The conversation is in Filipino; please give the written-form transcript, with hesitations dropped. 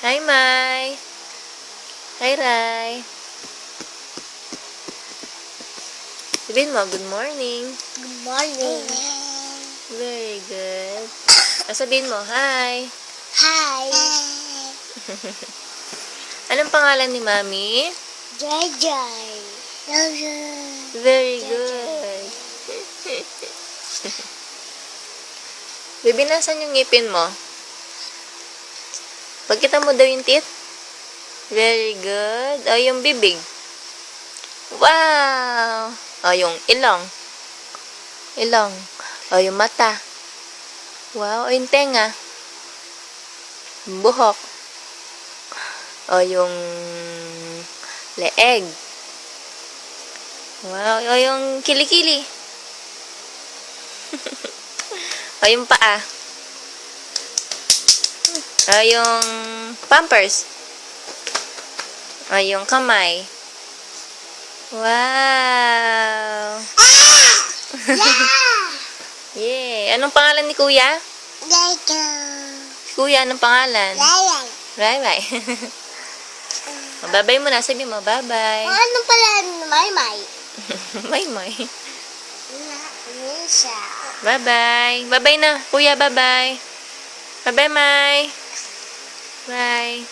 Hi, Mai. Hi, Rai. Sabihin mo, good morning. Good morning. Very good. Sabihin mo, hi. Hi. Anong pangalan ni Mami? Joy Joy. Very good. Baby, nasan yung ngipin mo? Pagkita mo daw yung teeth. Very good. O, yung bibig. Wow! O, yung ilong. Ilong. O, yung mata. Wow. O, yung tenga. Buhok. O, yung leeg. Wow. O, yung kilikili. O, yung paa. O, yung pampers. O, yung kamay. Wow! Yeah! Anong pangalan ni Kuya? Kuya, anong pangalan? Rai. Bye-bye muna. Sabi mo, bye-bye. Ano pala May? May. Nisha. Bye-bye. Bye-bye na. Kuya, bye-bye. Bye-bye, Mai. Bye.